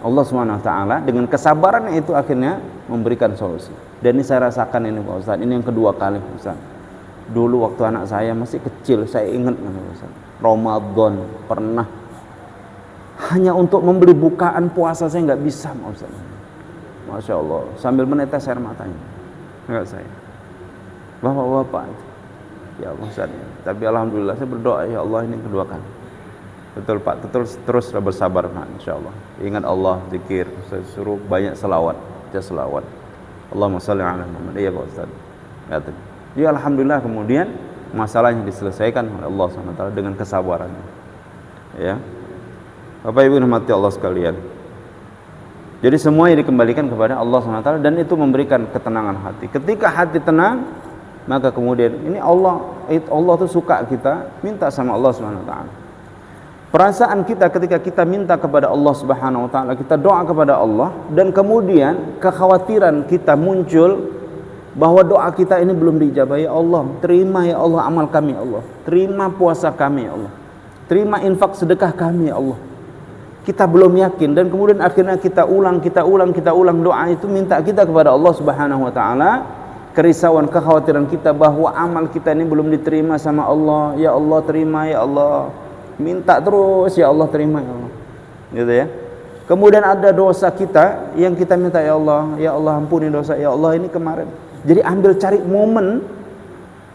Allah SWT dengan kesabaran itu akhirnya memberikan solusi. Dan ini saya rasakan ini Pak Ustaz, ini yang kedua kali Ustaz. Dulu waktu anak saya masih kecil, saya ingat Pak Ustaz, Ramadan pernah hanya untuk membeli bukaan puasa saya nggak bisa Pak Ustaz. Masya Allah, sambil menetes air matanya enggak saya. Bapak-bapak, ya Allah Ustaz. Tapi alhamdulillah saya berdoa, ya Allah ini kedua kali. Betul Pak, terus bersabar Pak, insyaallah. Ingat Allah, zikir, saya suruh banyak selawat, baca selawat. Allahumma shalli ala Muhammad. Iya Pak Ustaz. Ya alhamdulillah, kemudian masalahnya diselesaikan oleh Allah SWT dengan kesabaran. Ya. Bapak Ibu rahmati Allah sekalian. Jadi semuanya dikembalikan kepada Allah SWT dan itu memberikan ketenangan hati. Ketika hati tenang, maka kemudian ini Allah tuh suka kita minta sama Allah SWT. Perasaan kita ketika kita minta kepada Allah Subhanahu wa taala, kita doa kepada Allah, dan kemudian kekhawatiran kita muncul bahwa doa kita ini belum diijabah. Ya Allah, terima ya Allah amal kami ya Allah. Terima puasa kami ya Allah. Terima infak sedekah kami ya Allah. Kita belum yakin, dan kemudian akhirnya kita ulang doa itu, minta kita kepada Allah Subhanahu wa taala. Kerisauan, kekhawatiran kita bahwa amal kita ini belum diterima sama Allah. Ya Allah, terima ya Allah. Minta terus, ya Allah terima ya Allah, gitu ya. Kemudian ada dosa kita yang kita minta, ya Allah ampuni dosa, ya Allah ini kemarin. Jadi cari momen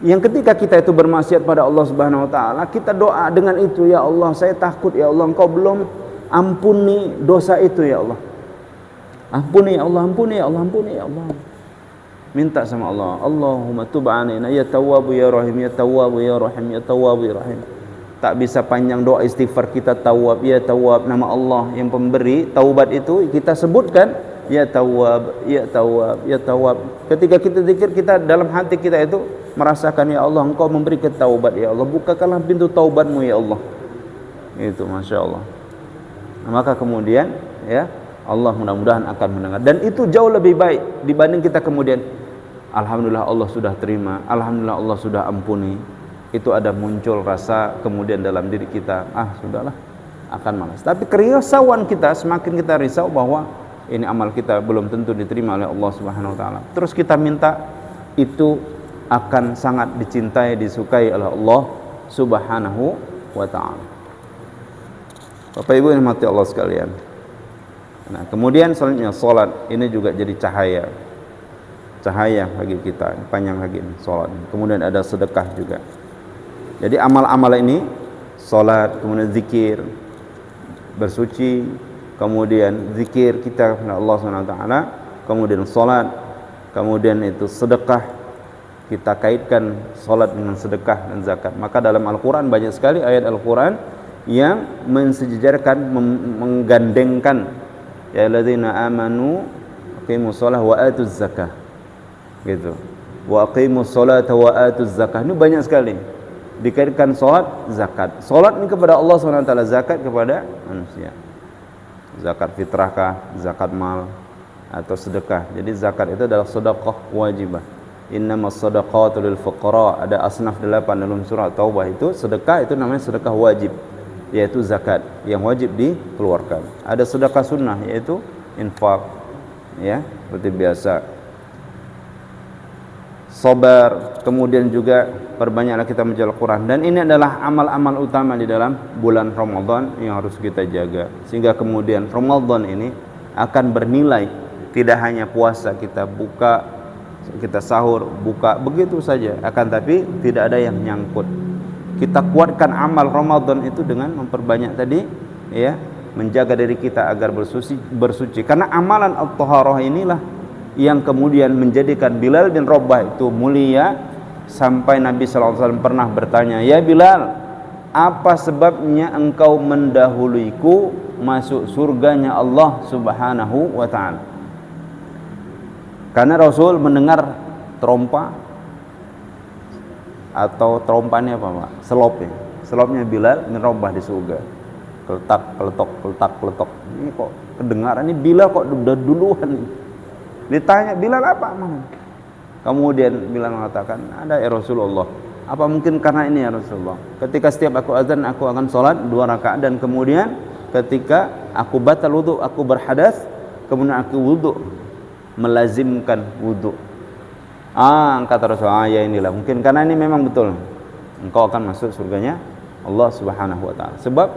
yang ketika kita itu bermaksiat pada Allah Subhanahu wa taala, kita doa dengan itu, ya Allah saya takut ya Allah Engkau belum ampuni dosa itu ya Allah. Ampuni ya Allah, ampuni ya Allah, ampuni ya Allah. Minta sama Allah, Allahumma tub alaina ya tawwabu ya rahim, ya tawwabu ya rahim, ya tawwabu ya rahim. Tak bisa panjang doa istighfar kita, tawwab ya tawwab, nama Allah yang pemberi taubat itu kita sebutkan, ya tawwab ya tawwab ya tawwab. Ketika kita zikir, kita dalam hati kita itu merasakan, ya Allah Engkau memberi taubat ya Allah, bukakanlah pintu taubatmu ya Allah. Itu Masya Allah. Maka kemudian ya Allah mudah-mudahan akan mendengar, dan itu jauh lebih baik dibanding kita kemudian alhamdulillah Allah sudah terima, alhamdulillah Allah sudah ampuni. Itu ada muncul rasa kemudian dalam diri kita, sudahlah, akan malas. Tapi kerisauan kita, semakin kita risau bahwa ini amal kita belum tentu diterima oleh Allah Subhanahu wa taala, terus kita minta, itu akan sangat dicintai, disukai oleh Allah Subhanahu wa taala. Bapak Ibu yang dirahmati Allah sekalian. Nah, kemudian selanjutnya salat ini juga jadi cahaya bagi kita, panjang lagi salat. Kemudian ada sedekah juga. Jadi amal-amal ini, salat, kemudian zikir, bersuci, kemudian zikir kita kepada Allah SWT, kemudian salat, kemudian itu sedekah, kita kaitkan salat dengan sedekah dan zakat. Maka dalam Al-Quran banyak sekali ayat Al-Quran yang mensejajarkan, menggandengkan, ya alladzina amanu aqimus shalah wa atuz zakah, gitu. Wa aqimus sholata wa atuz zakah. Ini banyak sekali dikaitkan salat, zakat. Salat ini kepada Allah SWT, zakat kepada manusia. Zakat fitrahkah, zakat mal, atau sedekah. Jadi zakat itu adalah sedekah wajibah. Innamas sadaqatu lil fuqara. Ada asnaf 8 dalam surah Taubah, itu sedekah itu namanya sedekah wajib, yaitu zakat yang wajib dikeluarkan. Ada sedekah sunnah, yaitu infak, ya, seperti biasa. Sabar, kemudian juga perbanyaklah kita membaca Al-Quran. Dan ini adalah amal-amal utama di dalam bulan Ramadan yang harus kita jaga, sehingga kemudian Ramadan ini akan bernilai. Tidak hanya puasa, kita buka, kita sahur, buka, begitu saja, akan tapi tidak ada yang nyangkut. Kita kuatkan amal Ramadan itu dengan memperbanyak tadi, ya, menjaga diri kita agar bersuci. Karena amalan at-taharah inilah yang kemudian menjadikan Bilal bin Rabah itu mulia, sampai Nabi SAW pernah bertanya, "Ya Bilal, apa sebabnya engkau mendahuluiku masuk surganya Allah Subhanahu wa ta'ala?" Karena Rasul mendengar trompa, atau trompanya apa Pak? Selopnya Bilal bin Rabah di surga. Keletak, keletok. Ini kok kedengaran, ini Bilal kok udah duluan nih. Ditanya, "Bilal apa?" Kemudian Bilal mengatakan, "Ada ya Rasulullah. Apa mungkin karena ini ya Rasulullah? Ketika setiap aku azan, aku akan sholat 2 rakaat, dan kemudian ketika aku batal wudu, aku berhadas, kemudian aku wudu, melazimkan wudu." Kata Rasulullah, "Ya inilah mungkin karena ini memang betul engkau akan masuk surganya Allah Subhanahu wa ta'ala." Sebab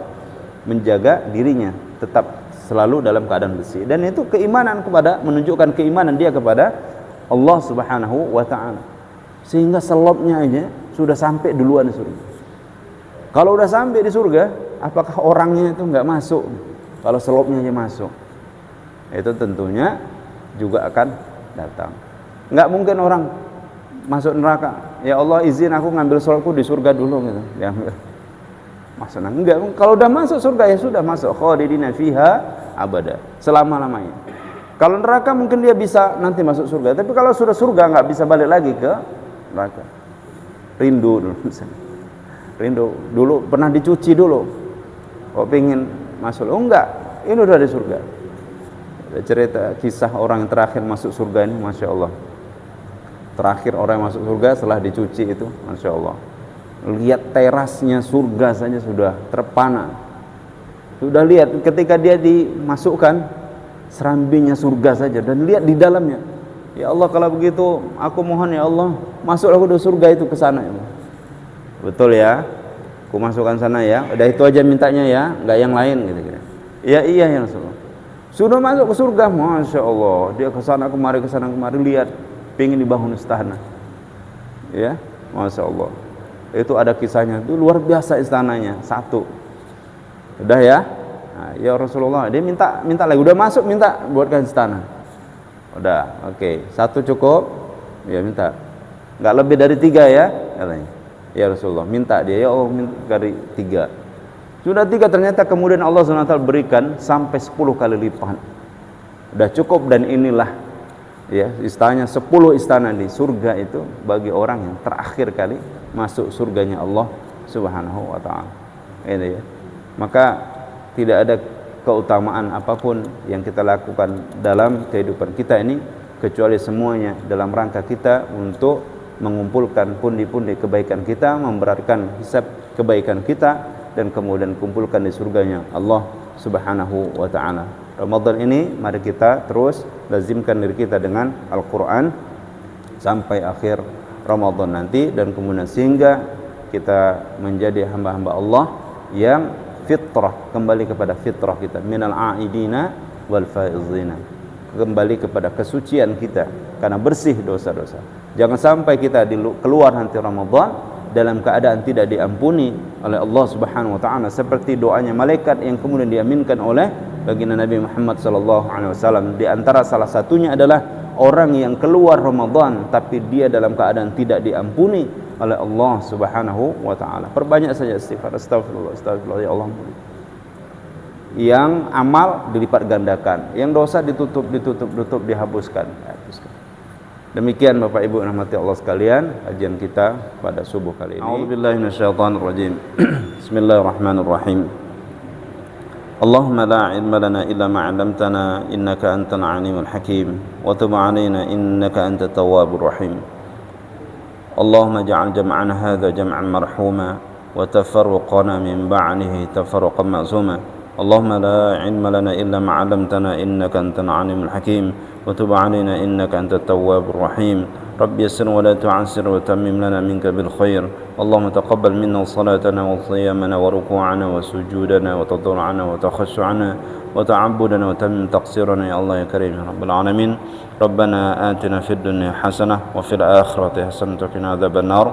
menjaga dirinya tetap selalu dalam keadaan bersih, dan itu keimanan menunjukkan keimanan dia kepada Allah Subhanahu wa ta'ala, sehingga selopnya aja sudah sampai duluan di surga. Kalau udah sampai di surga, apakah orangnya itu nggak masuk? Kalau selopnya aja masuk, itu tentunya juga akan datang. Nggak mungkin orang masuk neraka, "Ya Allah, izin aku ngambil sholatku di surga dulu," gitu. Ya, masuk neraka. Enggak, kalau udah masuk surga ya sudah masuk, khalidina fiha abada, selama-lamanya. Kalau neraka mungkin dia bisa nanti masuk surga, tapi kalau sudah surga nggak bisa balik lagi ke neraka. Rindu dulu pernah dicuci dulu, kok pengen masuk, enggak, ini udah di surga. Ada cerita kisah orang yang terakhir masuk surga ini, Masya Allah. Terakhir orang yang masuk surga setelah dicuci itu, Masya Allah, lihat terasnya surga saja sudah terpana. Sudah lihat ketika dia dimasukkan, serambinya surga saja, dan lihat di dalamnya. "Ya Allah, kalau begitu aku mohon ya Allah, masuklah aku di surga itu, ke sana ya Allah." Betul ya, aku masukkan sana ya, udah itu aja mintanya ya, nggak yang lain gitu. "Ya iya ya Rasulullah." Sudah masuk ke surga, Masya Allah, dia ke sana kemari lihat, pengen dibangun istana. Ya, Masya Allah. Itu ada kisahnya, itu luar biasa istananya, satu. Udah ya, nah, ya Rasulullah, dia minta lagi, udah masuk minta buatkan istana. Udah, oke, satu cukup, ya minta, nggak lebih dari 3 ya, katanya. Ya Rasulullah, minta dia, ya Allah, minta dari 3. Sudah 3, ternyata kemudian Allah SWT berikan sampai 10 kali lipat. Udah cukup, dan inilah ya istananya, 10 istana di surga itu bagi orang yang terakhir kali masuk surganya Allah Subhanahu wa ta'ala. Ini ya. Maka tidak ada keutamaan apapun yang kita lakukan dalam kehidupan kita ini kecuali semuanya dalam rangka kita untuk mengumpulkan pundi-pundi kebaikan kita, memberatkan hisab kebaikan kita, dan kemudian kumpulkan di surganya Allah Subhanahu wa ta'ala. Ramadan ini mari kita terus lazimkan diri kita dengan Al-Quran sampai akhir Ramadan nanti, dan kemudian sehingga kita menjadi hamba-hamba Allah yang fitrah, kembali kepada fitrah kita, minal a'idina wal faizina, kembali kepada kesucian kita karena bersih dosa-dosa. Jangan sampai kita keluar nanti Ramadan dalam keadaan tidak diampuni oleh Allah Subhanahu wa ta'ala, seperti doanya malaikat yang kemudian diaminkan oleh baginda Nabi Muhammad sallallahu alaihi wasallam. Di antara salah satunya adalah orang yang keluar Ramadan tapi dia dalam keadaan tidak diampuni oleh Allah Subhanahu wa ta'ala. Perbanyak saja istighfar, astagfirullah ya Allah. Yang amal dilipat gandakan, yang dosa ditutup, dihapuskan. Demikian Bapak Ibu rahmati Allah sekalian, kajian kita pada subuh kali ini. A'udzubillahi minasyaitonirrajim. Bismillahirrahmanirrahim. Allahumma la ilma lana illa ma 'allamtana innaka antal 'alimul hakim wa tub 'alaina innaka antat tawwabur rahim. Allahumma ij'al jam'ana hadza jam'an marhuma wa tafarruqana min ba'dihi tafarruqan ma'suma. Allahumma la ilma lana illa ma 'allamtana innaka antal 'alimul hakim وتب علينا إنك أنت التواب الرحيم رب يسر ولا تعسر وتمم لنا منك بالخير اللهم تقبل منا صلاتنا وصيامنا وركوعنا وسجودنا وتضرعنا وتخشعنا وتعبدنا وتمم تقصيرنا يا الله يا كريم يا رب العالمين ربنا آتنا في الدنيا حسنة وفي الآخرة حسنة وقنا عذاب النار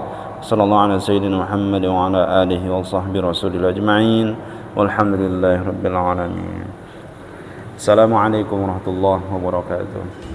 صلى الله على سيدنا محمد وعلى آله وصحبه ورسوله أجمعين walhamdulillahirabbil alamin. Assalamualaikum warahmatullahi wabarakatuh.